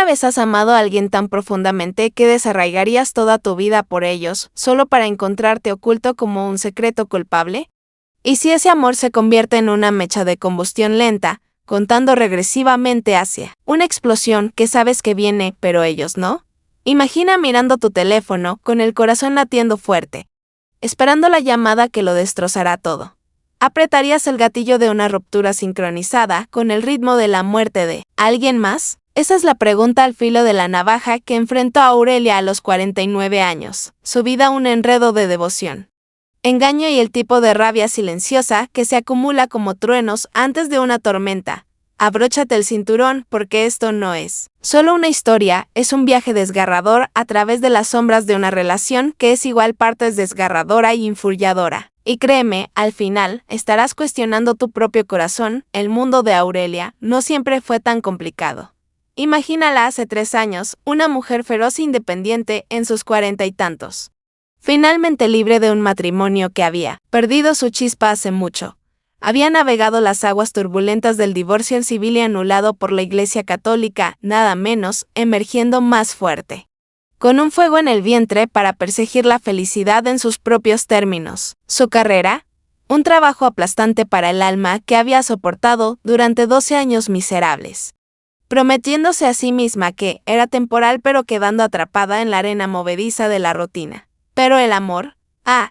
¿Alguna vez has amado a alguien tan profundamente que desarraigarías toda tu vida por ellos, solo para encontrarte oculto como un secreto culpable? ¿Y si ese amor se convierte en una mecha de combustión lenta, contando regresivamente hacia una explosión que sabes que viene, pero ellos no? Imagina mirando tu teléfono, con el corazón latiendo fuerte, esperando la llamada que lo destrozará todo. ¿Apretarías el gatillo de una ruptura sincronizada con el ritmo de la muerte de alguien más? Esa es la pregunta al filo de la navaja que enfrentó a Aurelia a los 49 años, su vida un enredo de devoción, engaño y el tipo de rabia silenciosa que se acumula como truenos antes de una tormenta. Abróchate el cinturón porque esto no es solo una historia, es un viaje desgarrador a través de las sombras de una relación que es igual partes desgarradora y infuriadora. Y créeme, al final, estarás cuestionando tu propio corazón. El mundo de Aurelia no siempre fue tan complicado. Imagínala hace 3 años, una mujer feroz e independiente en sus 40 y tantos. Finalmente libre de un matrimonio que había perdido su chispa hace mucho. Había navegado las aguas turbulentas del divorcio civil y anulado por la Iglesia Católica, nada menos, emergiendo más fuerte, con un fuego en el vientre para perseguir la felicidad en sus propios términos. Su carrera, un trabajo aplastante para el alma que había soportado durante 12 años miserables, prometiéndose a sí misma que era temporal pero quedando atrapada en la arena movediza de la rutina. Pero el amor,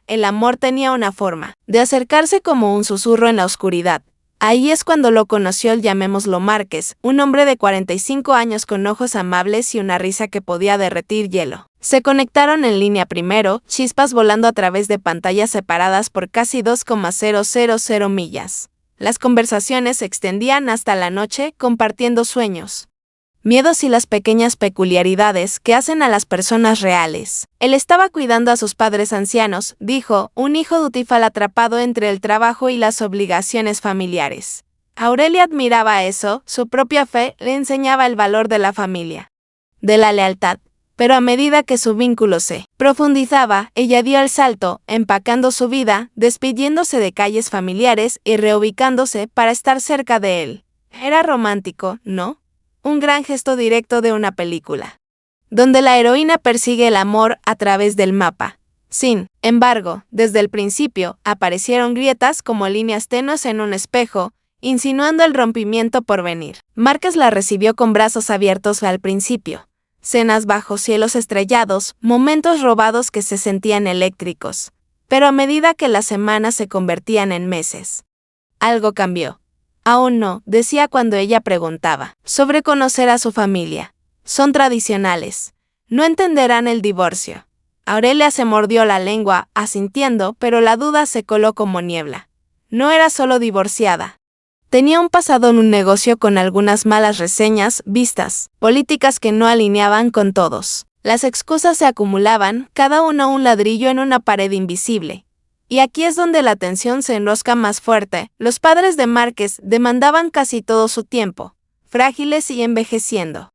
el amor tenía una forma de acercarse como un susurro en la oscuridad. Ahí es cuando lo conoció el llamémoslo Márquez, un hombre de 45 años con ojos amables y una risa que podía derretir hielo. Se conectaron en línea primero, chispas volando a través de pantallas separadas por casi 2,000 millas. Las conversaciones se extendían hasta la noche, compartiendo sueños, miedos y las pequeñas peculiaridades que hacen a las personas reales. Él estaba cuidando a sus padres ancianos, dijo, un hijo dutifal atrapado entre el trabajo y las obligaciones familiares. Aurelia admiraba eso, su propia fe le enseñaba el valor de la familia, de la lealtad. Pero a medida que su vínculo se profundizaba, ella dio el salto, empacando su vida, despidiéndose de calles familiares y reubicándose para estar cerca de él. Era romántico, ¿no? Un gran gesto directo de una película, donde la heroína persigue el amor a través del mapa. Sin embargo, desde el principio, aparecieron grietas como líneas tenues en un espejo, insinuando el rompimiento por venir. Márquez la recibió con brazos abiertos al principio. Cenas bajo cielos estrellados, momentos robados que se sentían eléctricos. Pero a medida que las semanas se convertían en meses, algo cambió. Aún no, decía cuando ella preguntaba sobre conocer a su familia. Son tradicionales. No entenderán el divorcio. Aurelia se mordió la lengua, asintiendo, pero la duda se coló como niebla. No era solo divorciada. Tenía un pasado en un negocio con algunas malas reseñas, vistas, políticas que no alineaban con todos. Las excusas se acumulaban, cada uno un ladrillo en una pared invisible. Y aquí es donde la tensión se enrosca más fuerte. Los padres de Márquez demandaban casi todo su tiempo, frágiles y envejeciendo.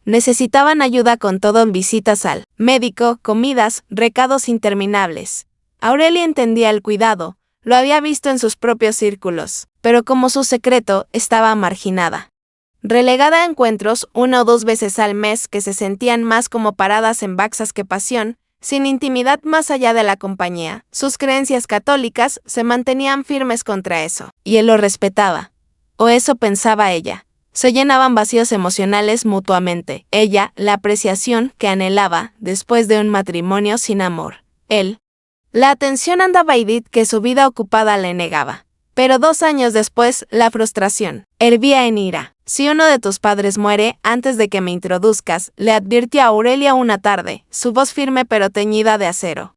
Necesitaban ayuda con todo en visitas al médico, comidas, recados interminables. Aurelia entendía el cuidado, lo había visto en sus propios círculos, pero como su secreto estaba marginada. Relegada a encuentros 1 o 2 veces al mes que se sentían más como paradas en baxas que pasión, sin intimidad más allá de la compañía, sus creencias católicas se mantenían firmes contra eso, y él lo respetaba. O eso pensaba ella. Se llenaban vacíos emocionales mutuamente. Ella, la apreciación que anhelaba después de un matrimonio sin amor. Él, la atención andavaidit que su vida ocupada le negaba. Pero 2 años después, la frustración hervía en ira. Si uno de tus padres muere antes de que me introduzcas, le advirtió a Aurelia una tarde, su voz firme pero teñida de acero.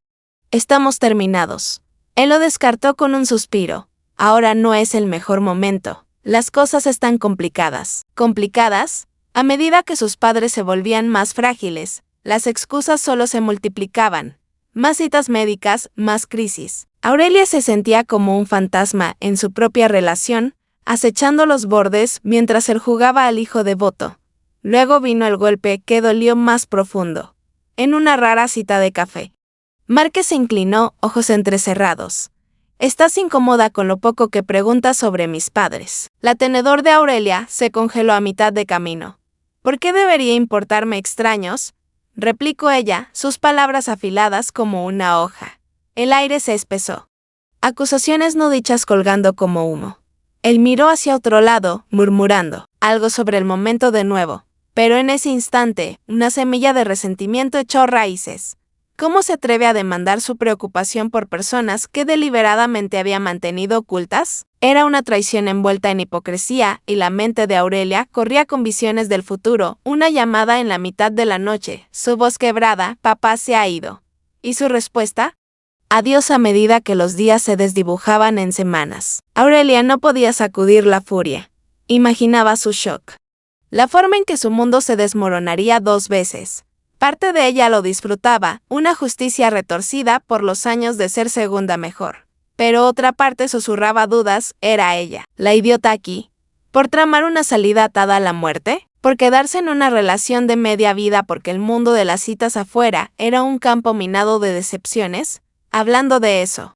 Estamos terminados. Él lo descartó con un suspiro. Ahora no es el mejor momento. Las cosas están complicadas. ¿Complicadas? A medida que sus padres se volvían más frágiles, las excusas solo se multiplicaban. Más citas médicas, más crisis. Aurelia se sentía como un fantasma en su propia relación, acechando los bordes mientras él jugaba al hijo devoto. Luego vino el golpe que dolió más profundo. En una rara cita de café. Márquez se inclinó, ojos entrecerrados. ¿Estás incómoda con lo poco que preguntas sobre mis padres? La tenedor de Aurelia se congeló a mitad de camino. ¿Por qué debería importarme extraños? Replicó ella, sus palabras afiladas como una hoja. El aire se espesó. Acusaciones no dichas colgando como humo. Él miró hacia otro lado, murmurando algo sobre el momento de nuevo. Pero en ese instante, una semilla de resentimiento echó raíces. ¿Cómo se atreve a demandar su preocupación por personas que deliberadamente había mantenido ocultas? Era una traición envuelta en hipocresía, y la mente de Aurelia corría con visiones del futuro, una llamada en la mitad de la noche, su voz quebrada, papá se ha ido. ¿Y su respuesta? Adiós a medida que los días se desdibujaban en semanas. Aurelia no podía sacudir la furia. Imaginaba su shock. La forma en que su mundo se desmoronaría 2 veces. Parte de ella lo disfrutaba, una justicia retorcida por los años de ser segunda mejor. Pero otra parte susurraba dudas, era ella, la idiota aquí. ¿Por tramar una salida atada a la muerte? ¿Por quedarse en una relación de media vida porque el mundo de las citas afuera era un campo minado de decepciones? Hablando de eso,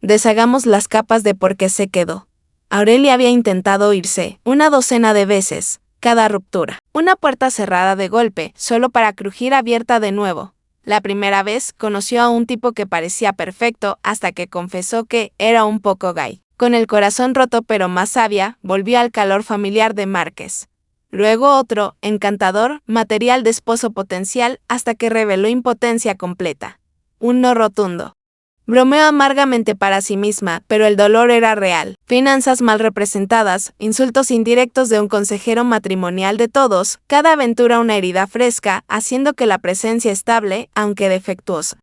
deshagamos las capas de por qué se quedó. Aurelia había intentado irse una docena de veces. Cada ruptura. Una puerta cerrada de golpe, solo para crujir abierta de nuevo. La primera vez conoció a un tipo que parecía perfecto hasta que confesó que era un poco gay. Con el corazón roto pero más sabia, volvió al calor familiar de Márquez. Luego otro, encantador, material de esposo potencial hasta que reveló impotencia completa. Un no rotundo. Bromeó amargamente para sí misma, pero el dolor era real. Finanzas mal representadas, insultos indirectos de un consejero matrimonial de todos, cada aventura una herida fresca, haciendo que la presencia estable, aunque defectuosa,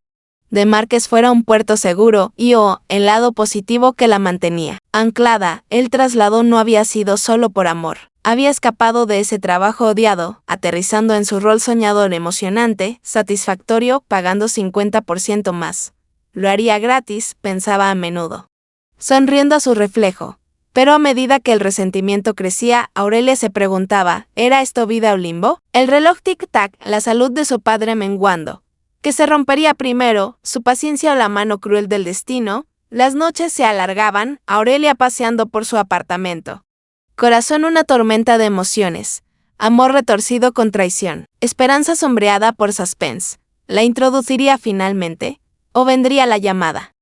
de Márquez fuera un puerto seguro y el lado positivo que la mantenía. Anclada, el traslado no había sido solo por amor. Había escapado de ese trabajo odiado, aterrizando en su rol soñador emocionante, satisfactorio, pagando 50% más. Lo haría gratis, pensaba a menudo, sonriendo a su reflejo. Pero a medida que el resentimiento crecía, Aurelia se preguntaba, ¿era esto vida o limbo? El reloj tic-tac, la salud de su padre menguando. ¿Que se rompería primero, su paciencia o la mano cruel del destino? Las noches se alargaban, Aurelia paseando por su apartamento. Corazón una tormenta de emociones. Amor retorcido con traición. Esperanza sombreada por suspense. ¿La introduciría finalmente? ¿O vendría la llamada?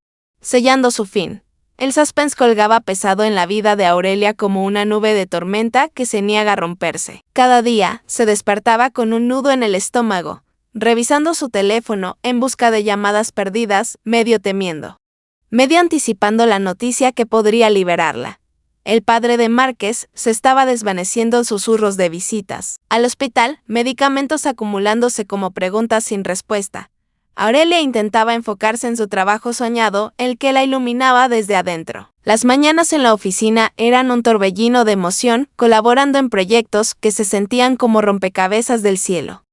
Sellando su fin. El suspense colgaba pesado en la vida de Aurelia como una nube de tormenta que se niega a romperse. Cada día, se despertaba con un nudo en el estómago, revisando su teléfono en busca de llamadas perdidas, medio temiendo, medio anticipando la noticia que podría liberarla. El padre de Márquez se estaba desvaneciendo en susurros de visitas al hospital, medicamentos acumulándose como preguntas sin respuesta. Aurelia intentaba enfocarse en su trabajo soñado, el que la iluminaba desde adentro. Las mañanas en la oficina eran un torbellino de emoción, colaborando en proyectos que se sentían como rompecabezas del cielo.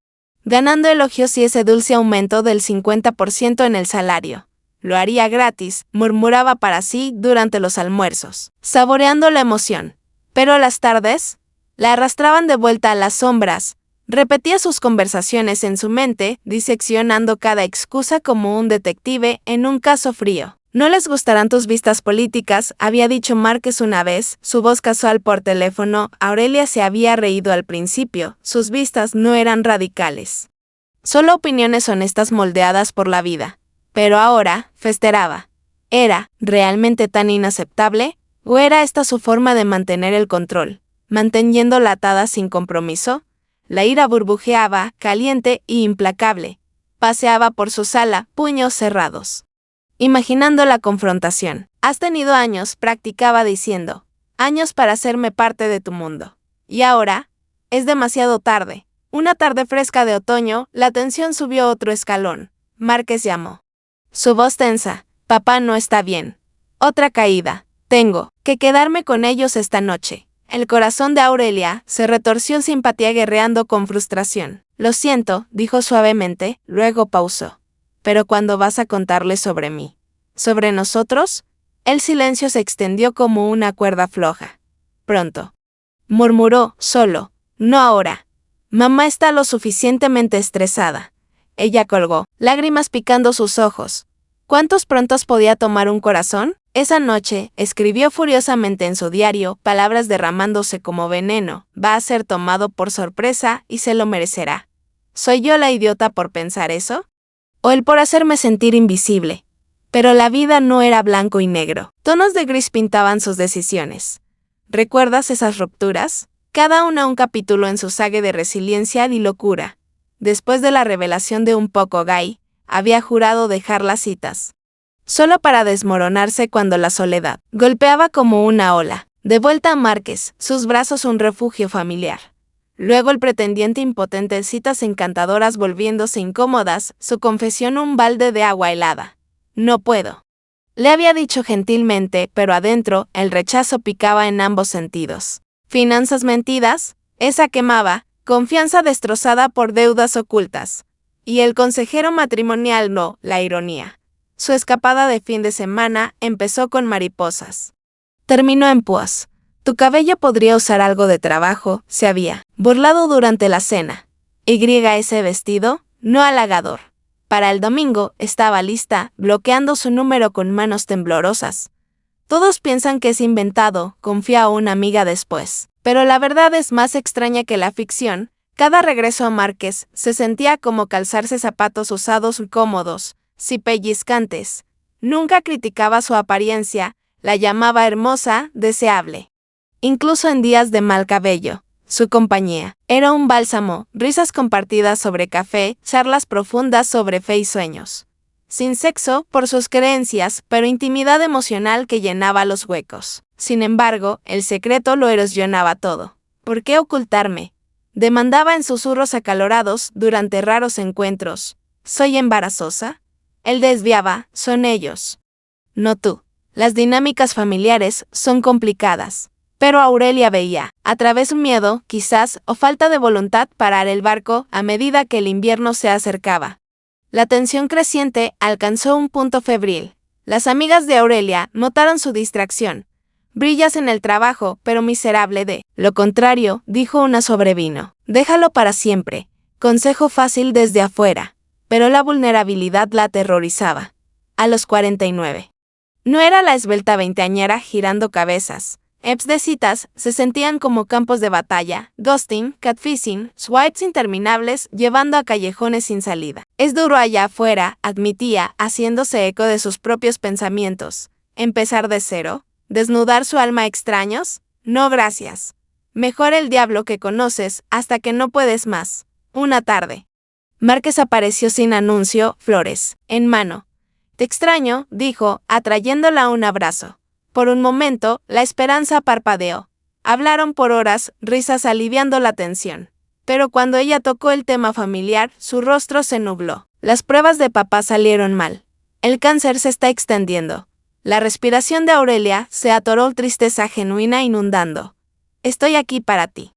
Ganando elogios y ese dulce aumento del 50% en el salario. Lo haría gratis, murmuraba para sí durante los almuerzos, saboreando la emoción. Pero las tardes la arrastraban de vuelta a las sombras. Repetía sus conversaciones en su mente, diseccionando cada excusa como un detective en un caso frío. No les gustarán tus vistas políticas, había dicho Márquez una vez, su voz casual por teléfono. Aurelia se había reído al principio, sus vistas no eran radicales. Solo opiniones honestas moldeadas por la vida. Pero ahora, festeaba. ¿Era realmente tan inaceptable? ¿O era esta su forma de mantener el control, manteniéndola atada sin compromiso? La ira burbujeaba, caliente e implacable. Paseaba por su sala, puños cerrados, imaginando la confrontación. Has tenido años, practicaba diciendo. Años para hacerme parte de tu mundo. Y ahora, es demasiado tarde. Una tarde fresca de otoño, la tensión subió otro escalón. Márquez llamó. Su voz tensa. Papá no está bien. Otra caída. Tengo que quedarme con ellos esta noche. El corazón de Aurelia se retorció en simpatía guerreando con frustración. Lo siento, dijo suavemente, luego pausó. Pero ¿cuándo vas a contarle sobre mí? ¿Sobre nosotros? El silencio se extendió como una cuerda floja. Pronto. Murmuró, solo. No ahora. Mamá está lo suficientemente estresada. Ella colgó, lágrimas picando sus ojos. ¿Cuántos prontos podía tomar un corazón? Esa noche, escribió furiosamente en su diario, palabras derramándose como veneno: va a ser tomado por sorpresa y se lo merecerá. ¿Soy yo la idiota por pensar eso? ¿O él por hacerme sentir invisible? Pero la vida no era blanco y negro. Tonos de gris pintaban sus decisiones. ¿Recuerdas esas rupturas? Cada una un capítulo en su saga de resiliencia y locura. Después de la revelación de un poco gay, había jurado dejar las citas. Solo para desmoronarse cuando la soledad golpeaba como una ola. De vuelta a Márquez, sus brazos un refugio familiar. Luego el pretendiente impotente, citas encantadoras volviéndose incómodas, su confesión un balde de agua helada. No puedo. Le había dicho gentilmente, pero adentro, el rechazo picaba en ambos sentidos. Finanzas mentidas, esa quemaba, confianza destrozada por deudas ocultas. Y el consejero matrimonial no, la ironía. Su escapada de fin de semana empezó con mariposas. Terminó en púas. Tu cabello podría usar algo de trabajo, se había burlado durante la cena. Ese vestido, no halagador. Para el domingo, estaba lista, bloqueando su número con manos temblorosas. Todos piensan que es inventado, confía una amiga después. Pero la verdad es más extraña que la ficción. Cada regreso a Márquez se sentía como calzarse zapatos usados cómodos, si pellizcantes. Nunca criticaba su apariencia, la llamaba hermosa, deseable. Incluso en días de mal cabello, su compañía era un bálsamo, risas compartidas sobre café, charlas profundas sobre fe y sueños. Sin sexo, por sus creencias, pero intimidad emocional que llenaba los huecos. Sin embargo, el secreto lo erosionaba todo. ¿Por qué ocultarme? Demandaba en susurros acalorados durante raros encuentros. ¿Soy embarazosa? Él desviaba, son ellos. No tú. Las dinámicas familiares son complicadas. Pero Aurelia veía, a través de un miedo, quizás, o falta de voluntad, parar el barco a medida que el invierno se acercaba. La tensión creciente alcanzó un punto febril. Las amigas de Aurelia notaron su distracción. Brillas en el trabajo, pero miserable de. Lo contrario, dijo una sobrevino. Déjalo para siempre. Consejo fácil desde afuera. Pero la vulnerabilidad la aterrorizaba. A los 49. No era la esbelta veinteañera girando cabezas. Apps de citas se sentían como campos de batalla, ghosting, catfishing, swipes interminables llevando a callejones sin salida. Es duro allá afuera, admitía, haciéndose eco de sus propios pensamientos. ¿Empezar de cero? ¿Desnudar su alma a extraños? No, gracias. Mejor el diablo que conoces hasta que no puedes más. Una tarde. Márquez apareció sin anuncio, flores en mano. Te extraño, dijo, atrayéndola a un abrazo. Por un momento, la esperanza parpadeó. Hablaron por horas, risas aliviando la tensión. Pero cuando ella tocó el tema familiar, su rostro se nubló. Las pruebas de papá salieron mal. El cáncer se está extendiendo. La respiración de Aurelia se atoró, tristeza genuina inundando. Estoy aquí para ti.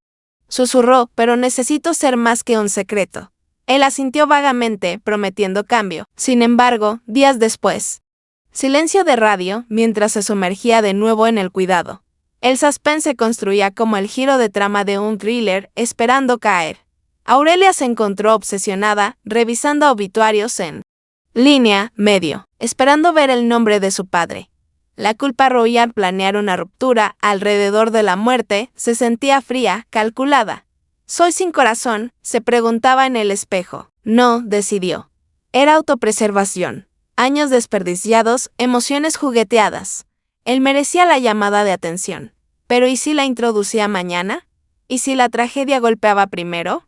Susurró, pero necesito ser más que un secreto. Él asintió vagamente, prometiendo cambio. Sin embargo, días después. Silencio de radio, mientras se sumergía de nuevo en el cuidado. El suspense se construía como el giro de trama de un thriller, esperando caer. Aurelia se encontró obsesionada, revisando obituarios en línea, medio, esperando ver el nombre de su padre. La culpa roía al planear una ruptura alrededor de la muerte, se sentía fría, calculada. ¿Soy sin corazón?, se preguntaba en el espejo. No, decidió. Era autopreservación. Años desperdiciados, emociones jugueteadas. Él merecía la llamada de atención. Pero ¿y si la introducía mañana? ¿Y si la tragedia golpeaba primero?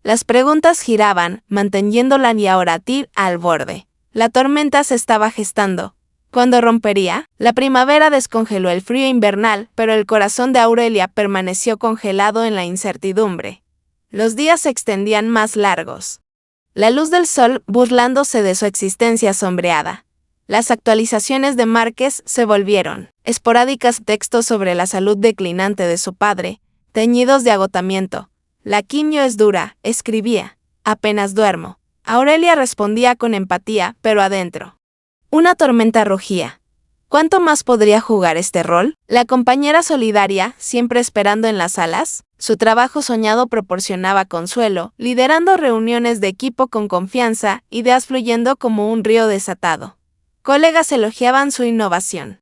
Las preguntas giraban, manteniéndola y ahora al borde. La tormenta se estaba gestando. ¿Cuándo rompería? La primavera descongeló el frío invernal, pero el corazón de Aurelia permaneció congelado en la incertidumbre. Los días se extendían más largos. La luz del sol burlándose de su existencia sombreada. Las actualizaciones de Márquez se volvieron esporádicas, textos sobre la salud declinante de su padre, teñidos de agotamiento. La quimio es dura, escribía. Apenas duermo. Aurelia respondía con empatía, pero adentro. Una tormenta rugía. ¿Cuánto más podría jugar este rol? La compañera solidaria, siempre esperando en las salas. Su trabajo soñado proporcionaba consuelo, liderando reuniones de equipo con confianza, ideas fluyendo como un río desatado. Colegas elogiaban su innovación.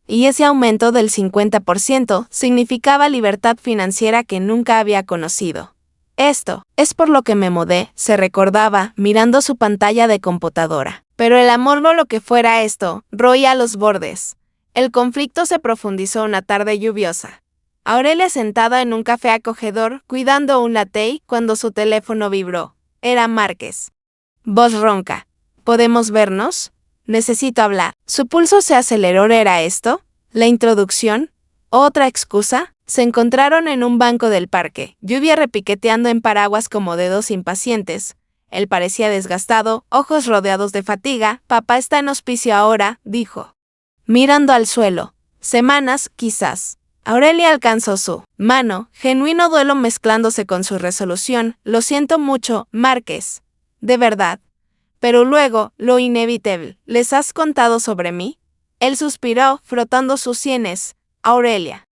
y ese aumento del 50% significaba libertad financiera que nunca había conocido. Esto es por lo que me mudé, se recordaba, mirando su pantalla de computadora. Pero el amor no lo que fuera esto, roía los bordes. El conflicto se profundizó una tarde lluviosa. Aurelia sentada en un café acogedor, cuidando un latte, cuando su teléfono vibró. Era Márquez. Voz ronca. ¿Podemos vernos? Necesito hablar. Su pulso se aceleró. ¿Era esto? ¿La introducción? ¿Otra excusa? Se encontraron en un banco del parque, lluvia repiqueteando en paraguas como dedos impacientes. Él parecía desgastado, ojos rodeados de fatiga. Papá está en hospicio ahora, dijo. Mirando al suelo. Semanas, quizás. Aurelia alcanzó su mano, genuino duelo mezclándose con su resolución. Lo siento mucho, Márquez. De verdad. Pero luego, lo inevitable. ¿Les has contado sobre mí? Él suspiró, frotando sus sienes. Aurelia.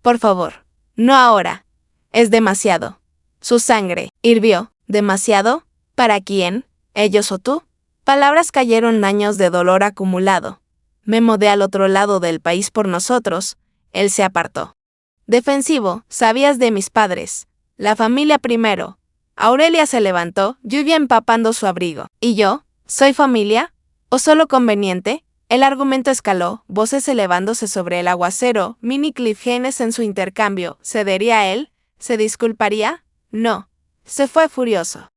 Por favor. No ahora. Es demasiado. Su sangre hirvió. ¿Demasiado? ¿Para quién? ¿Ellos o tú? Palabras cayeron, años de dolor acumulado. Me mudé al otro lado del país por nosotros. Él se apartó. Defensivo, sabías de mis padres. La familia primero. Aurelia se levantó, lluvia empapando su abrigo. ¿Y yo? ¿Soy familia? ¿O solo conveniente? El argumento escaló, voces elevándose sobre el aguacero, mini cliffhangers en su intercambio. ¿Cedería él? ¿Se disculparía? No. Se fue furioso,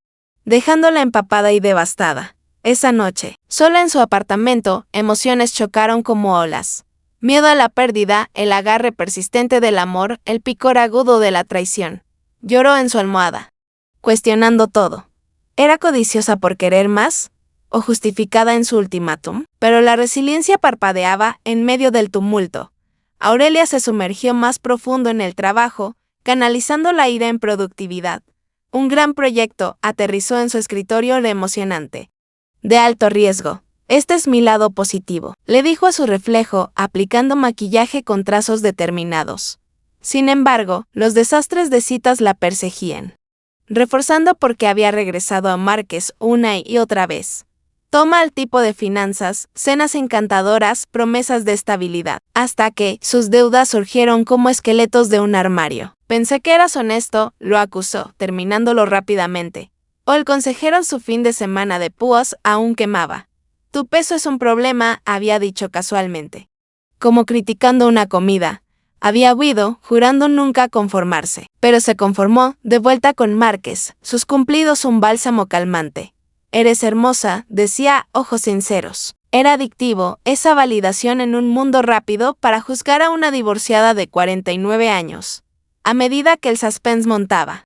dejándola empapada y devastada. Esa noche, sola en su apartamento, emociones chocaron como olas. Miedo a la pérdida, el agarre persistente del amor, el picor agudo de la traición. Lloró en su almohada, cuestionando todo. ¿Era codiciosa por querer más? ¿O justificada en su ultimátum? Pero la resiliencia parpadeaba en medio del tumulto. Aurelia se sumergió más profundo en el trabajo, canalizando la ira en productividad. Un gran proyecto aterrizó en su escritorio emocionante. De alto riesgo. Este es mi lado positivo, le dijo a su reflejo, aplicando maquillaje con trazos determinados. Sin embargo, los desastres de citas la perseguían, reforzando por qué había regresado a Márquez una y otra vez. Toma al tipo de finanzas, cenas encantadoras, promesas de estabilidad, hasta que sus deudas surgieron como esqueletos de un armario. Pensé que eras honesto, lo acusó, terminándolo rápidamente. O el consejero su fin de semana de púas aún quemaba. Tu peso es un problema, había dicho casualmente. Como criticando una comida. Había huido, jurando nunca conformarse. Pero se conformó, de vuelta con Márquez, sus cumplidos un bálsamo calmante. Eres hermosa, decía, ojos sinceros. Era adictivo, esa validación en un mundo rápido para juzgar a una divorciada de 49 años. A medida que el suspense montaba,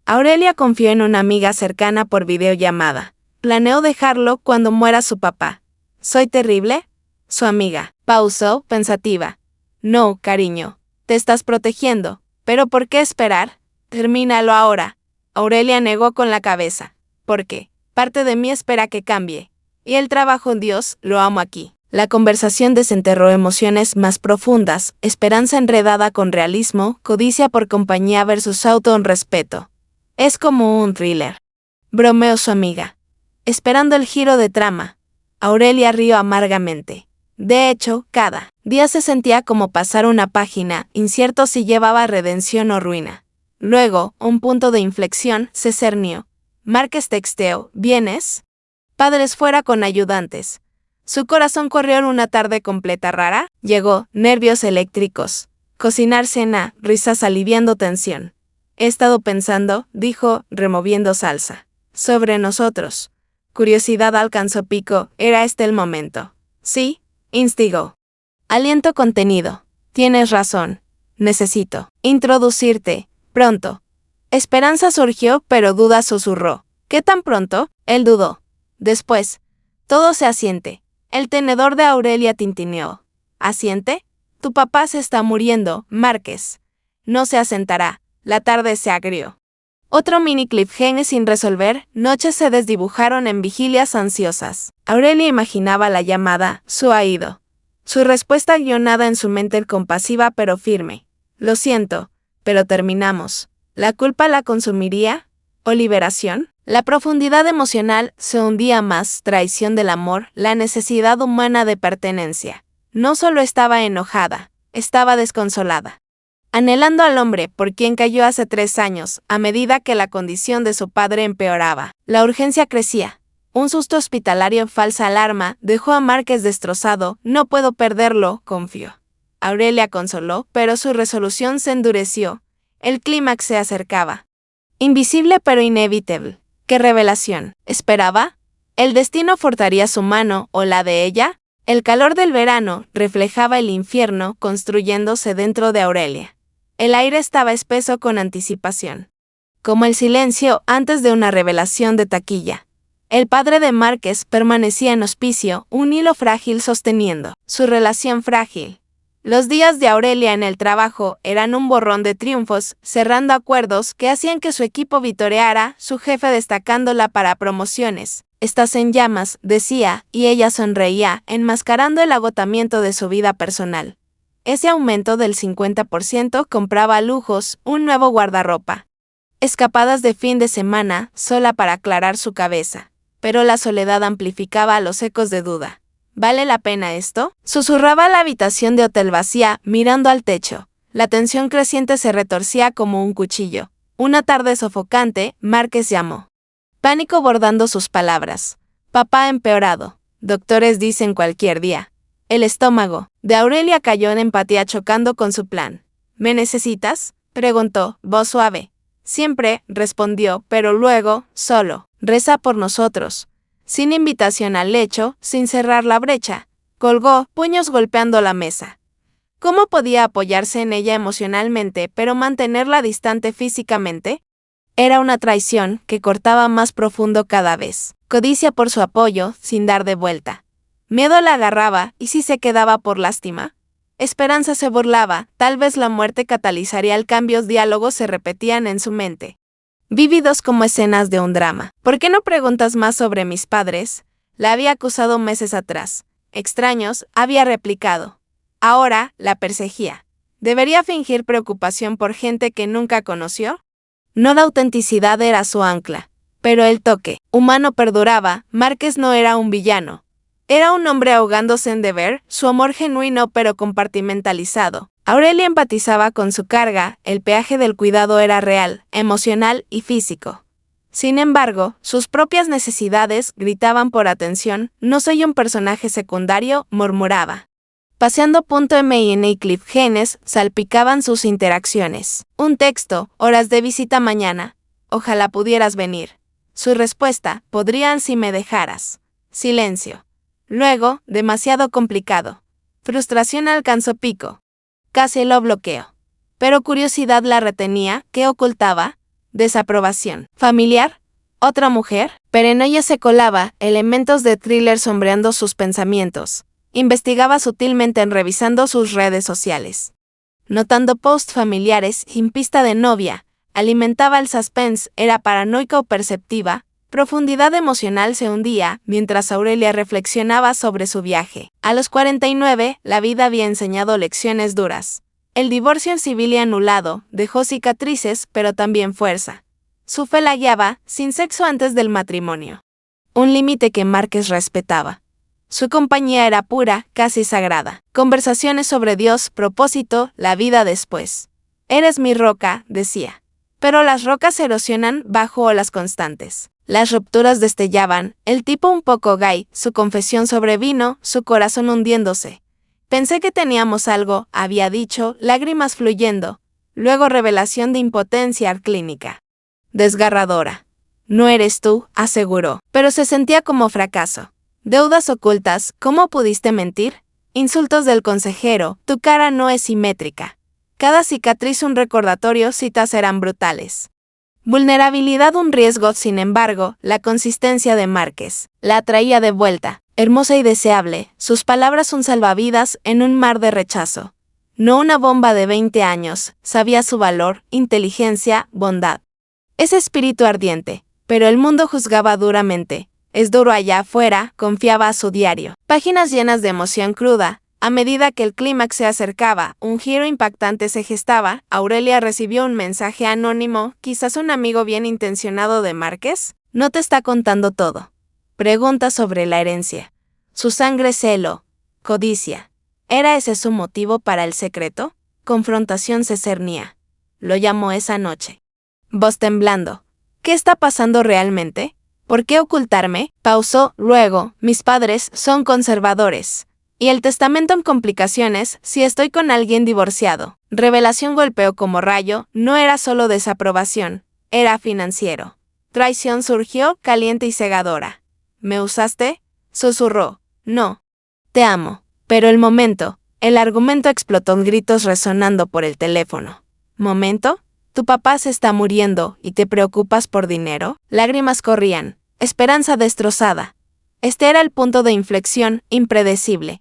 Aurelia confió en una amiga cercana por videollamada. Planeó dejarlo cuando muera su papá. ¿Soy terrible? Su amiga pausó, pensativa. No, cariño. Te estás protegiendo. ¿Pero por qué esperar? Termínalo ahora. Aurelia negó con la cabeza. ¿Por qué? Parte de mí espera que cambie. Y el trabajo en Dios, lo amo aquí. La conversación desenterró emociones más profundas, esperanza enredada con realismo, codicia por compañía versus auto-respeto. Es como un thriller. Bromeó su amiga. Esperando el giro de trama, Aurelia rió amargamente. De hecho, cada día se sentía como pasar una página, incierto si llevaba redención o ruina. Luego, un punto de inflexión, se cernió. Márquez texteó, ¿vienes? Padres fuera con ayudantes. Su corazón corrió en una tarde completa rara. Llegó, nervios eléctricos. Cocinar cena, risas aliviando tensión. He estado pensando, dijo, removiendo salsa. Sobre nosotros. Curiosidad alcanzó pico, ¿era este el momento? Sí, instigó. Aliento contenido. Tienes razón. Necesito introducirte. Pronto. Esperanza surgió, pero duda susurró. ¿Qué tan pronto? Él dudó. Después. Todo se asiente. El tenedor de Aurelia tintineó. ¿Asiente? Tu papá se está muriendo, Márquez. No se asentará. La tarde se agrió. Otro mini cliffhanger sin resolver, noches se desdibujaron en vigilias ansiosas. Aurelia imaginaba la llamada, su oído. Su respuesta guionada en su mente compasiva pero firme. Lo siento, pero terminamos. ¿La culpa la consumiría? ¿O liberación? La profundidad emocional se hundía más, traición del amor, la necesidad humana de pertenencia. No solo estaba enojada, estaba desconsolada. Anhelando al hombre por quien cayó hace 3 años, a medida que la condición de su padre empeoraba, la urgencia crecía. Un susto hospitalario falsa alarma dejó a Márquez destrozado. No puedo perderlo, confió. Aurelia consoló, pero su resolución se endureció. El clímax se acercaba. Invisible pero inevitable. ¿Qué revelación esperaba? ¿El destino forzaría su mano o la de ella? El calor del verano reflejaba el infierno construyéndose dentro de Aurelia. El aire estaba espeso con anticipación. Como el silencio antes de una revelación de taquilla. El padre de Márquez permanecía en hospicio, un hilo frágil sosteniendo su relación frágil. Los días de Aurelia en el trabajo eran un borrón de triunfos, cerrando acuerdos que hacían que su equipo vitoreara, su jefe destacándola para promociones. Estás en llamas, decía, y ella sonreía, enmascarando el agotamiento de su vida personal. Ese aumento del 50% compraba lujos, un nuevo guardarropa. Escapadas de fin de semana, sola para aclarar su cabeza. Pero la soledad amplificaba los ecos de duda. ¿Vale la pena esto? Susurraba la habitación de hotel vacía, mirando al techo. La tensión creciente se retorcía como un cuchillo. Una tarde sofocante, Márquez llamó. Pánico bordando sus palabras. Papá empeorado. Doctores dicen cualquier día. El estómago de Aurelia cayó en empatía chocando con su plan. ¿Me necesitas?, preguntó, voz suave. Siempre, respondió, pero luego, solo, reza por nosotros. Sin invitación al lecho, sin cerrar la brecha. Colgó, puños golpeando la mesa. ¿Cómo podía apoyarse en ella emocionalmente pero mantenerla distante físicamente? Era una traición que cortaba más profundo cada vez. Codicia por su apoyo, sin dar de vuelta. Miedo la agarraba, ¿y si se quedaba por lástima? Esperanza se burlaba, tal vez la muerte catalizaría el cambio. Diálogos se repetían en su mente. Vívidos como escenas de un drama. ¿Por qué no preguntas más sobre mis padres? La había acusado meses atrás. Extraños, había replicado. Ahora, la perseguía. ¿Debería fingir preocupación por gente que nunca conoció? No la autenticidad era su ancla. Pero el toque humano perduraba. Márquez no era un villano. Era un hombre ahogándose en deber, su amor genuino pero compartimentalizado. Aurelia empatizaba con su carga, el peaje del cuidado era real, emocional y físico. Sin embargo, sus propias necesidades gritaban por atención. No soy un personaje secundario, murmuraba. Paseando .mn y Cliff Genes salpicaban sus interacciones. Un texto, horas de visita mañana. Ojalá pudieras venir. Su respuesta, podrían si me dejaras. Silencio. Luego, demasiado complicado. Frustración alcanzó pico. Casi lo bloqueó. Pero curiosidad la retenía. ¿Qué ocultaba? Desaprobación. ¿Familiar? ¿Otra mujer? Pero en ella se colaba, elementos de thriller sombreando sus pensamientos. Investigaba sutilmente revisando sus redes sociales. Notando posts familiares, sin pista de novia, alimentaba el suspense, era paranoica o perceptiva. Profundidad emocional se hundía mientras Aurelia reflexionaba sobre su viaje. A los 49, la vida había enseñado lecciones duras. El divorcio en civil y anulado dejó cicatrices, pero también fuerza. Su fe la guiaba, sin sexo antes del matrimonio. Un límite que Márquez respetaba. Su compañía era pura, casi sagrada. Conversaciones sobre Dios, propósito, la vida después. Eres mi roca, decía. Pero las rocas erosionan bajo olas constantes. Las rupturas destellaban, el tipo un poco gay, su confesión sobrevino, su corazón hundiéndose. Pensé que teníamos algo, había dicho, lágrimas fluyendo. Luego revelación de impotencia clínica. Desgarradora. No eres tú, aseguró, pero se sentía como fracaso. Deudas ocultas, ¿cómo pudiste mentir? Insultos del consejero, tu cara no es simétrica. Cada cicatriz un recordatorio, citas eran brutales. Vulnerabilidad un riesgo, sin embargo, la consistencia de Márquez la atraía de vuelta, hermosa y deseable, sus palabras un salvavidas en un mar de rechazo. No una bomba de 20 años, sabía su valor, inteligencia, bondad. Ese espíritu ardiente, pero el mundo juzgaba duramente. Es duro allá afuera, confiaba a su diario. Páginas llenas de emoción cruda. A medida que el clímax se acercaba, un giro impactante se gestaba. Aurelia recibió un mensaje anónimo, quizás un amigo bien intencionado de Márquez. No te está contando todo. Pregunta sobre la herencia. Su sangre celo. Codicia. ¿Era ese su motivo para el secreto? Confrontación se cernía. Lo llamó esa noche. Voz temblando. ¿Qué está pasando realmente? ¿Por qué ocultarme? Pausó, luego, mis padres son conservadores. Y el testamento en complicaciones si estoy con alguien divorciado. Revelación golpeó como rayo, no era solo desaprobación, era financiero. Traición surgió, caliente y cegadora. ¿Me usaste? Susurró. No. Te amo. Pero el argumento explotó en gritos resonando por el teléfono. ¿Momento? ¿Tu papá se está muriendo y te preocupas por dinero? Lágrimas corrían, esperanza destrozada. Este era el punto de inflexión, impredecible.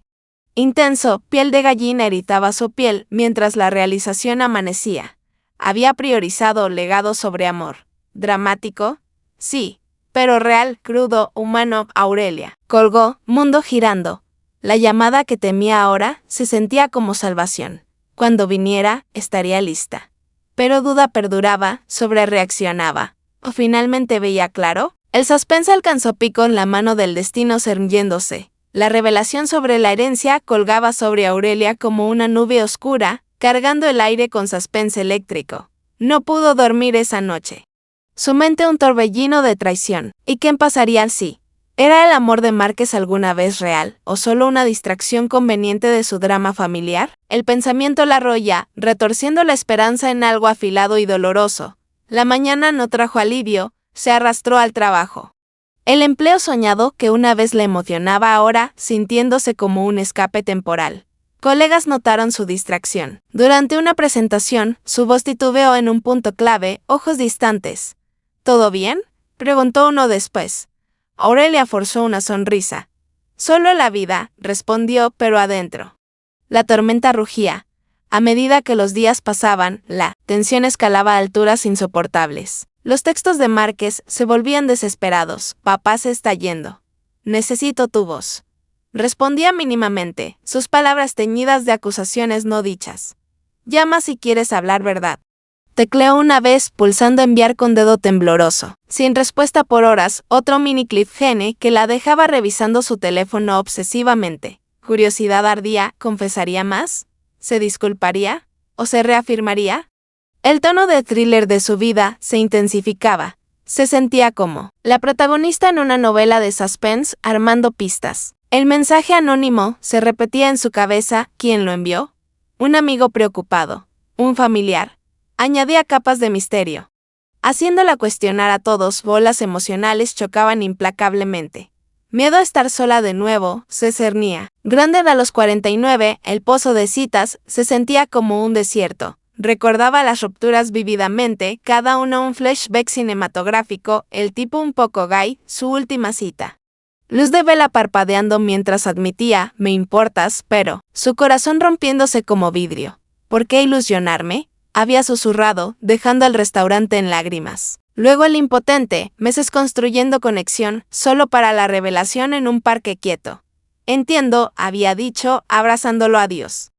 Intenso, piel de gallina irritaba su piel mientras la realización amanecía. Había priorizado legado sobre amor. ¿Dramático? Sí, pero real, crudo, humano. Aurelia. Colgó, mundo girando. La llamada que temía ahora se sentía como salvación. Cuando viniera, estaría lista. Pero duda perduraba, sobrereaccionaba. ¿O finalmente veía claro? El suspense alcanzó pico en la mano del destino cerniéndose. La revelación sobre la herencia colgaba sobre Aurelia como una nube oscura, cargando el aire con suspense eléctrico. No pudo dormir esa noche. Su mente un torbellino de traición. ¿Y qué pasaría si? ¿Era el amor de Márquez alguna vez real, o solo una distracción conveniente de su drama familiar? El pensamiento la arrolla, retorciendo la esperanza en algo afilado y doloroso. La mañana no trajo alivio, se arrastró al trabajo. El empleo soñado que una vez le emocionaba ahora, sintiéndose como un escape temporal. Colegas notaron su distracción. Durante una presentación, su voz titubeó en un punto clave, ojos distantes. ¿Todo bien?, preguntó uno después. Aurelia forzó una sonrisa. Solo la vida, respondió, pero adentro. La tormenta rugía. A medida que los días pasaban, la tensión escalaba a alturas insoportables. Los textos de Márquez se volvían desesperados. Papá se está yendo. Necesito tu voz. Respondía mínimamente, sus palabras teñidas de acusaciones no dichas. Llama si quieres hablar verdad. Tecleó una vez, pulsando enviar con dedo tembloroso. Sin respuesta por horas, otro mini cliffhanger que la dejaba revisando su teléfono obsesivamente. Curiosidad ardía, ¿confesaría más? ¿Se disculparía? ¿O se reafirmaría? El tono de thriller de su vida se intensificaba. Se sentía como la protagonista en una novela de suspense, armando pistas. El mensaje anónimo se repetía en su cabeza. ¿Quién lo envió? Un amigo preocupado. Un familiar. Añadía capas de misterio. Haciéndola cuestionar a todos, bolas emocionales chocaban implacablemente. Miedo a estar sola de nuevo, se cernía. Grande a los 49, el pozo de citas se sentía como un desierto. Recordaba las rupturas vívidamente, cada una un flashback cinematográfico, el tipo un poco gay, su última cita. Luz de vela parpadeando mientras admitía, me importas, pero, su corazón rompiéndose como vidrio. ¿Por qué ilusionarme?, había susurrado, dejando al restaurante en lágrimas. Luego el impotente, meses construyendo conexión, solo para la revelación en un parque quieto. Entiendo, había dicho, abrazándolo a Dios.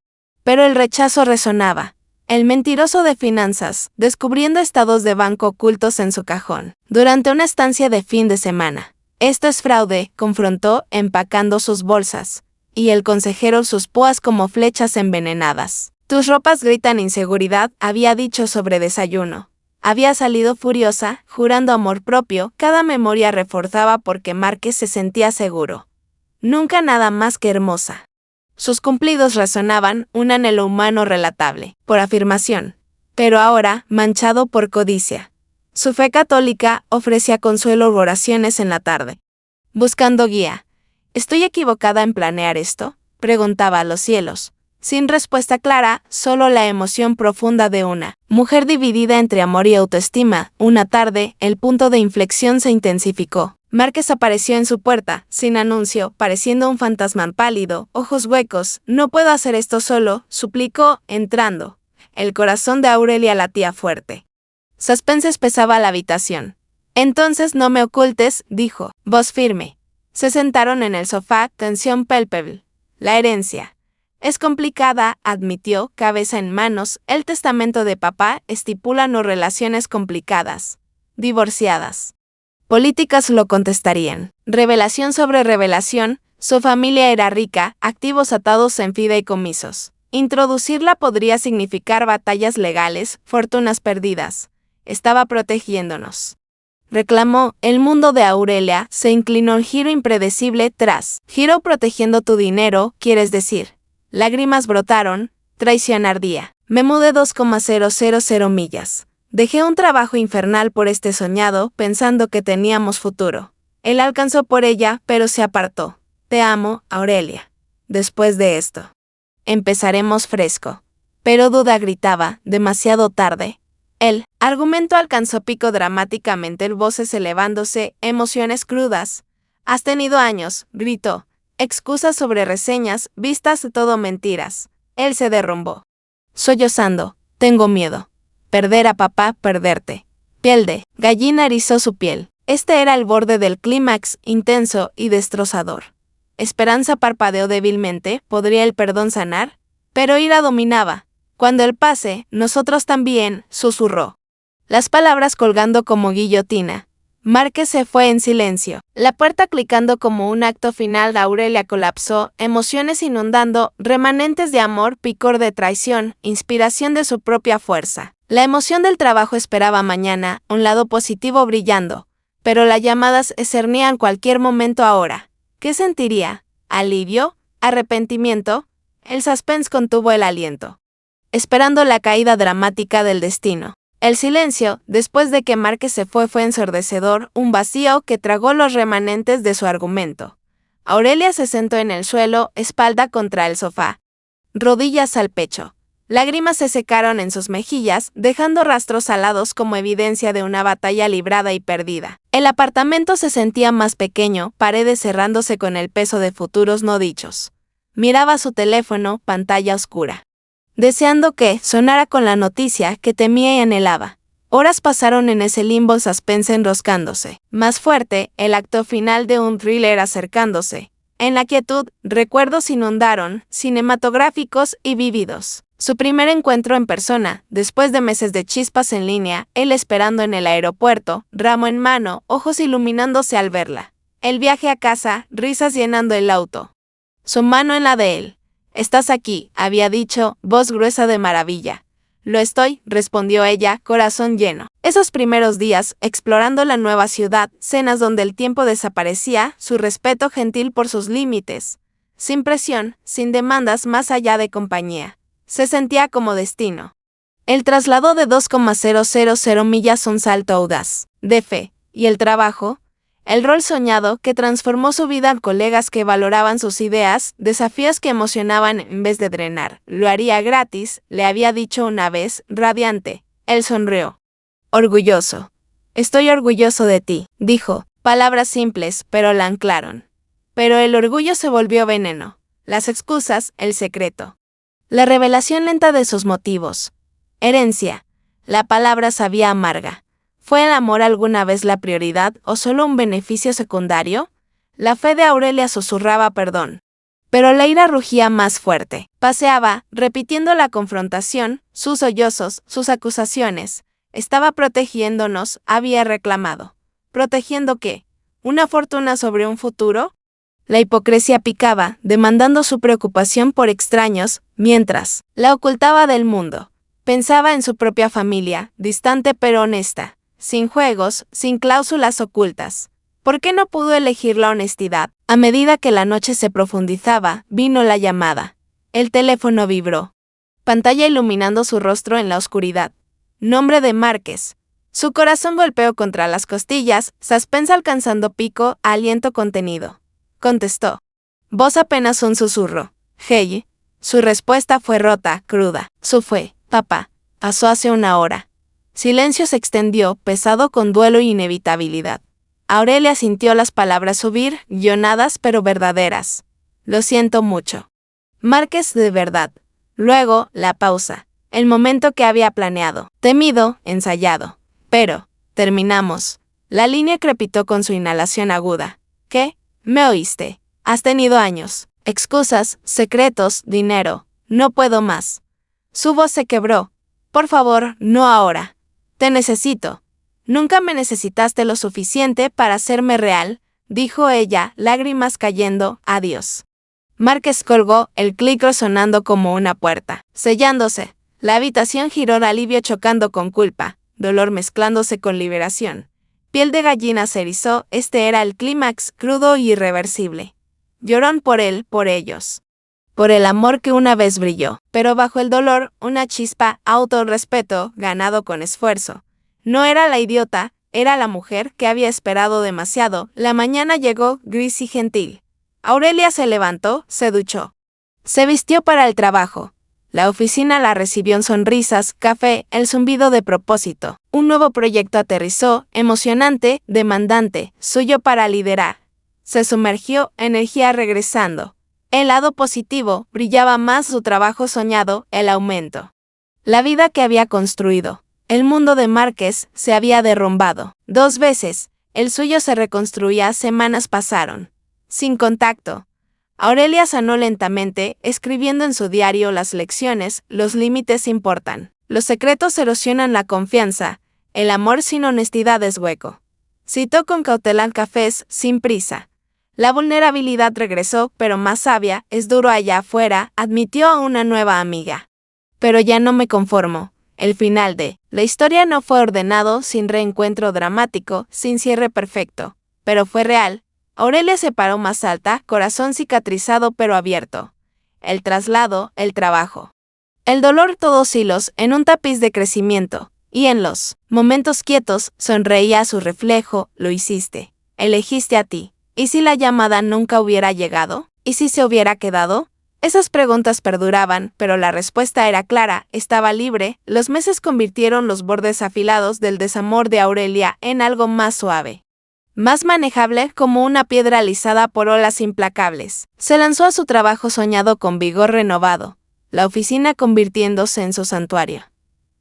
Pero el rechazo resonaba. El mentiroso de finanzas, descubriendo estados de banco ocultos en su cajón, durante una estancia de fin de semana. Esto es fraude, confrontó, empacando sus bolsas. Y el consejero sus púas como flechas envenenadas. Tus ropas gritan inseguridad, había dicho sobre desayuno. Había salido furiosa, jurando amor propio, cada memoria reforzaba porque Márquez se sentía seguro. Nunca nada más que hermosa. Sus cumplidos resonaban, un anhelo humano relatable, por afirmación, pero ahora manchado por codicia. Su fe católica ofrecía consuelo u oraciones en la tarde. Buscando guía. ¿Estoy equivocada en planear esto?, preguntaba a los cielos. Sin respuesta clara, solo la emoción profunda de una mujer dividida entre amor y autoestima. Una tarde, el punto de inflexión se intensificó. Márquez apareció en su puerta, sin anuncio, pareciendo un fantasma pálido, ojos huecos. No puedo hacer esto solo, suplicó, entrando. El corazón de Aurelia latía fuerte. Suspense espesaba la habitación. Entonces no me ocultes, dijo, voz firme. Se sentaron en el sofá, tensión palpable. La herencia. Es complicada, admitió, cabeza en manos. El testamento de papá estipula no relaciones complicadas. Divorciadas. Políticas lo contestarían. Revelación sobre revelación, Su familia era rica, activos atados en fideicomisos. Introducirla podría significar batallas legales, fortunas perdidas. Estaba protegiéndonos. Reclamó. El mundo de Aurelia se inclinó en giro impredecible tras. Giro protegiendo tu dinero, quieres decir. Lágrimas brotaron, traición ardía. Me mudé 2,000 millas. Dejé un trabajo infernal por este soñado, pensando que teníamos futuro. Él alcanzó por ella, pero se apartó. Te amo, Aurelia. Después de esto, empezaremos fresco. Pero Duda gritaba, demasiado tarde. El argumento alcanzó pico dramáticamente, el voces elevándose, emociones crudas. Has tenido años, gritó. Excusas sobre reseñas, vistas todo mentiras. Él se derrumbó. Sollozando, tengo miedo. Perder a papá, perderte. Piel de gallina erizó su piel. Este era el borde del clímax, intenso y destrozador. Esperanza parpadeó débilmente, ¿podría el perdón sanar? Pero ira dominaba. Cuando él pase, nosotros también, susurró. Las palabras colgando como guillotina. Márquez se fue en silencio. La puerta clicando como un acto final. Aurelia colapsó, emociones inundando, remanentes de amor, picor de traición, inspiración de su propia fuerza. La emoción del trabajo esperaba mañana, un lado positivo brillando. Pero las llamadas cernían cualquier momento ahora. ¿Qué sentiría? ¿Alivio? ¿Arrepentimiento? El suspense contuvo el aliento, esperando la caída dramática del destino. El silencio, después de que Márquez se fue ensordecedor, un vacío que tragó los remanentes de su argumento. Aurelia se sentó en el suelo, espalda contra el sofá, rodillas al pecho. Lágrimas se secaron en sus mejillas, dejando rastros salados como evidencia de una batalla librada y perdida. El apartamento se sentía más pequeño, paredes cerrándose con el peso de futuros no dichos. Miraba su teléfono, pantalla oscura, deseando que sonara con la noticia que temía y anhelaba. Horas pasaron en ese limbo suspense enroscándose. Más fuerte, el acto final de un thriller acercándose. En la quietud, recuerdos inundaron, cinematográficos y vívidos. Su primer encuentro en persona, después de meses de chispas en línea, él esperando en el aeropuerto, ramo en mano, ojos iluminándose al verla. El viaje a casa, risas llenando el auto. Su mano en la de él. «Estás aquí», había dicho, voz gruesa de maravilla. «Lo estoy», respondió ella, corazón lleno. Esos primeros días, explorando la nueva ciudad, cenas donde el tiempo desaparecía, su respeto gentil por sus límites. Sin presión, sin demandas más allá de compañía. Se sentía como destino. El traslado de 2,000 millas, un salto audaz, de fe, y el trabajo, el rol soñado que transformó su vida, colegas que valoraban sus ideas, desafíos que emocionaban en vez de drenar. Lo haría gratis, le había dicho una vez, radiante. Él sonrió. Orgulloso. Estoy orgulloso de ti, dijo, palabras simples, pero la anclaron. Pero el orgullo se volvió veneno. Las excusas, el secreto. La revelación lenta de sus motivos. Herencia. La palabra sabía amarga. ¿Fue el amor alguna vez la prioridad o solo un beneficio secundario? La fe de Aurelia susurraba perdón. Pero la ira rugía más fuerte. Paseaba, repitiendo la confrontación, sus sollozos, sus acusaciones. Estaba protegiéndonos, había reclamado. ¿Protegiendo qué? ¿Una fortuna sobre un futuro? La hipocresía picaba, demandando su preocupación por extraños, mientras la ocultaba del mundo. Pensaba en su propia familia, distante pero honesta, sin juegos, sin cláusulas ocultas. ¿Por qué no pudo elegir la honestidad? A medida que la noche se profundizaba, vino la llamada. El teléfono vibró. Pantalla iluminando su rostro en la oscuridad. Nombre de Márquez. Su corazón golpeó contra las costillas, suspensa alcanzando pico, aliento contenido. Contestó. Voz apenas un susurro. Hey. Su respuesta fue rota, cruda. Su fue, papá. Pasó hace una hora. Silencio se extendió, pesado con duelo e inevitabilidad. Aurelia sintió las palabras subir, guionadas pero verdaderas. Lo siento mucho. Márquez, de verdad. Luego, la pausa. El momento que había planeado. Temido, ensayado. Pero, terminamos. La línea crepitó con su inhalación aguda. ¿Qué? ¿Me oíste? Has tenido años. Excusas, secretos, dinero. No puedo más. Su voz se quebró. Por favor, no ahora. Te necesito. Nunca me necesitaste lo suficiente para hacerme real, dijo ella, lágrimas cayendo. Adiós. Márquez colgó, el clic resonando como una puerta, sellándose. La habitación giró de alivio chocando con culpa, dolor mezclándose con liberación. Piel de gallina se erizó, este era el clímax, crudo y irreversible. Llorón por él, por ellos. Por el amor que una vez brilló, pero bajo el dolor, una chispa, autorrespeto, ganado con esfuerzo. No era la idiota, era la mujer que había esperado demasiado. La mañana llegó, gris y gentil. Aurelia se levantó, se duchó. Se vistió para el trabajo. La oficina la recibió en sonrisas, café, el zumbido de propósito. Un nuevo proyecto aterrizó, emocionante, demandante, suyo para liderar. Se sumergió, energía regresando. El lado positivo, brillaba más su trabajo soñado, el aumento. La vida que había construido. El mundo de Márquez se había derrumbado. 2 veces, el suyo se reconstruía, semanas pasaron. Sin contacto. Aurelia sanó lentamente, escribiendo en su diario las lecciones, los límites importan. Los secretos erosionan la confianza, el amor sin honestidad es hueco. Citó con cautela cafés, sin prisa. La vulnerabilidad regresó, pero más sabia, es duro allá afuera, admitió a una nueva amiga. Pero ya no me conformo. El final de la historia no fue ordenado, sin reencuentro dramático, sin cierre perfecto. Pero fue real. Aurelia se paró más alta, corazón cicatrizado pero abierto. El traslado, el trabajo. El dolor todos hilos, en un tapiz de crecimiento. Y en los momentos quietos, sonreía a su reflejo, lo hiciste. Elegiste a ti. ¿Y si la llamada nunca hubiera llegado? ¿Y si se hubiera quedado? Esas preguntas perduraban, pero la respuesta era clara, estaba libre. Los meses convirtieron los bordes afilados del desamor de Aurelia en algo más suave. Más manejable, como una piedra alisada por olas implacables. Se lanzó a su trabajo soñado con vigor renovado, la oficina convirtiéndose en su santuario.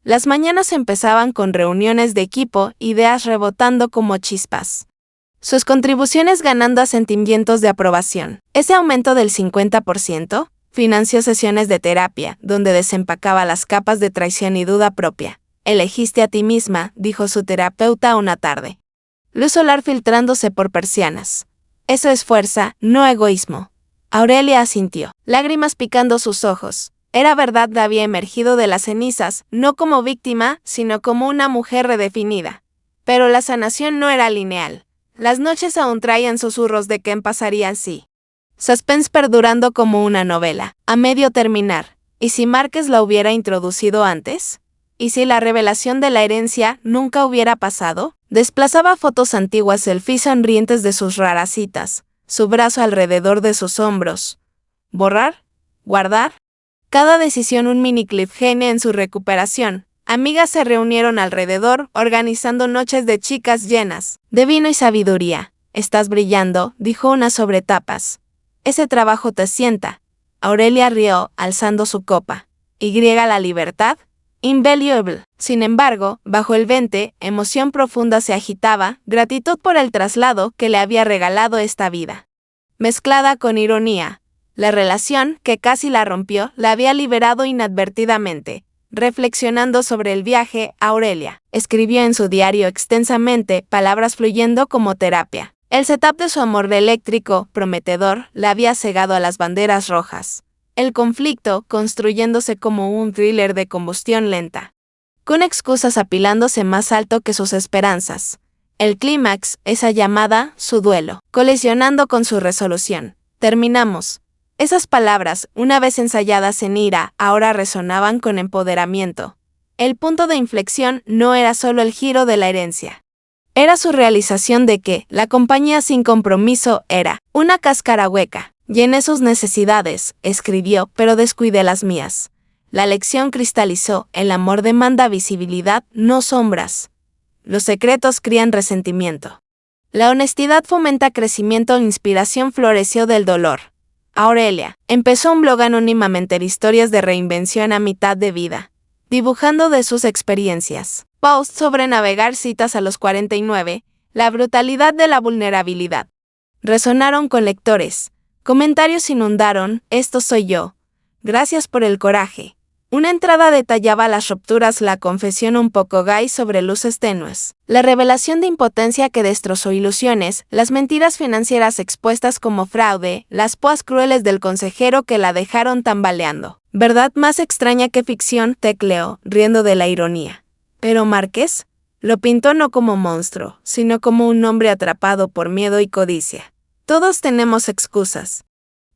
Las mañanas empezaban con reuniones de equipo, ideas rebotando como chispas. Sus contribuciones ganando asentimientos de aprobación. Ese aumento del 50% financió sesiones de terapia, donde desempacaba las capas de traición y duda propia. Elegiste a ti misma, dijo su terapeuta una tarde. Luz solar filtrándose por persianas. Eso es fuerza, no egoísmo. Aurelia asintió, lágrimas picando sus ojos. Era verdad, había emergido de las cenizas, no como víctima, sino como una mujer redefinida. Pero la sanación no era lineal. Las noches aún traían susurros de qué pasaría si. Suspense perdurando como una novela, a medio terminar. ¿Y si Márquez la hubiera introducido antes? ¿Y si la revelación de la herencia nunca hubiera pasado? Desplazaba fotos antiguas, selfies sonrientes de sus raras citas, su brazo alrededor de sus hombros. ¿Borrar? ¿Guardar? Cada decisión un mini cliffhanger en su recuperación. Amigas se reunieron alrededor, organizando noches de chicas llenas de vino y sabiduría. Estás brillando, dijo una sobre tapas. Ese trabajo te sienta. Aurelia rió, alzando su copa. ¿Y la libertad? Invaluable. Sin embargo, bajo el vente, emoción profunda se agitaba, gratitud por el traslado que le había regalado esta vida. Mezclada con ironía. La relación, que casi la rompió, la había liberado inadvertidamente. Reflexionando sobre el viaje, Aurelia escribió en su diario extensamente, palabras fluyendo como terapia. El setup de su amor eléctrico, prometedor, la había cegado a las banderas rojas. El conflicto, construyéndose como un thriller de combustión lenta. Con excusas apilándose más alto que sus esperanzas. El clímax, esa llamada, su duelo, colisionando con su resolución. Terminamos. Esas palabras, una vez ensayadas en ira, ahora resonaban con empoderamiento. El punto de inflexión no era solo el giro de la herencia. Era su realización de que la compañía sin compromiso era una cáscara hueca. Llené sus necesidades, escribió, pero descuidé las mías. La lección cristalizó, el amor demanda visibilidad, no sombras. Los secretos crían resentimiento. La honestidad fomenta crecimiento, inspiración floreció del dolor. Aurelia empezó un blog anónimamente de historias de reinvención a mitad de vida, dibujando de sus experiencias. Post sobre navegar, citas a los 49, la brutalidad de la vulnerabilidad. Resonaron con lectores. Comentarios inundaron, esto soy yo. Gracias por el coraje. Una entrada detallaba las rupturas, la confesión un poco gay sobre luces tenues, la revelación de impotencia que destrozó ilusiones, las mentiras financieras expuestas como fraude, las púas crueles del consejero que la dejaron tambaleando. ¿Verdad más extraña que ficción?, tecleó, riendo de la ironía. Pero Márquez lo pintó no como monstruo, sino como un hombre atrapado por miedo y codicia. Todos tenemos excusas,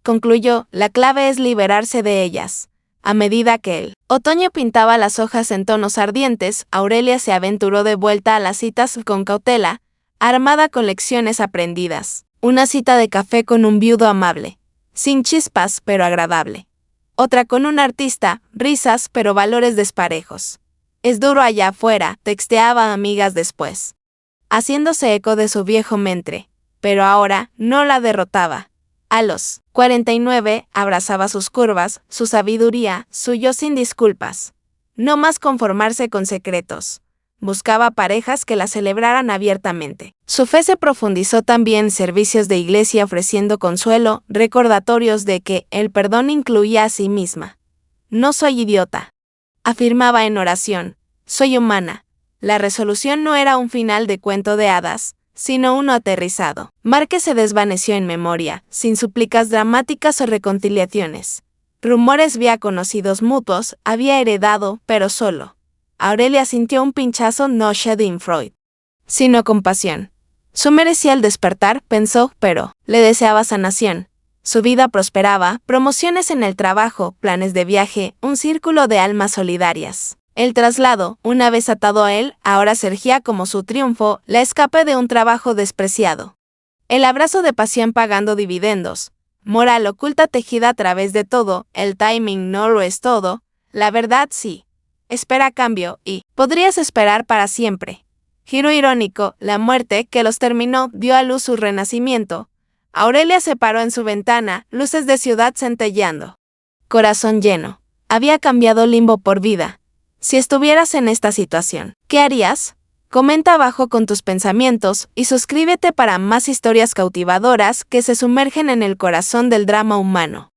concluyó, la clave es liberarse de ellas. A medida que el otoño pintaba las hojas en tonos ardientes, Aurelia se aventuró de vuelta a las citas con cautela, armada con lecciones aprendidas. Una cita de café con un viudo amable, sin chispas pero agradable. Otra con un artista, risas pero valores desparejos. Es duro allá afuera, texteaba a amigas después, haciéndose eco de su viejo mentre, pero ahora no la derrotaba. A los 49 abrazaba sus curvas, su sabiduría, su yo sin disculpas. No más conformarse con secretos. Buscaba parejas que la celebraran abiertamente. Su fe se profundizó también en servicios de iglesia ofreciendo consuelo, recordatorios de que el perdón incluía a sí misma. No soy idiota, afirmaba en oración, soy humana. La resolución no era un final de cuento de hadas, sino uno aterrizado. Márquez se desvaneció en memoria, sin súplicas dramáticas o reconciliaciones. Rumores vía conocidos mutuos, había heredado, pero solo. Aurelia sintió un pinchazo no Schadenfreude, sino compasión. Su merecía el despertar, pensó, pero le deseaba sanación. Su vida prosperaba, promociones en el trabajo, planes de viaje, un círculo de almas solidarias. El traslado, una vez atado a él, ahora surgía como su triunfo, la escape de un trabajo despreciado. El abrazo de pasión pagando dividendos. Moral oculta tejida a través de todo, el timing no lo es todo, la verdad sí. Espera cambio y podrías esperar para siempre. Giro irónico, la muerte que los terminó dio a luz su renacimiento. Aurelia se paró en su ventana, luces de ciudad centelleando. Corazón lleno. Había cambiado limbo por vida. Si estuvieras en esta situación, ¿qué harías? Comenta abajo con tus pensamientos y suscríbete para más historias cautivadoras que se sumergen en el corazón del drama humano.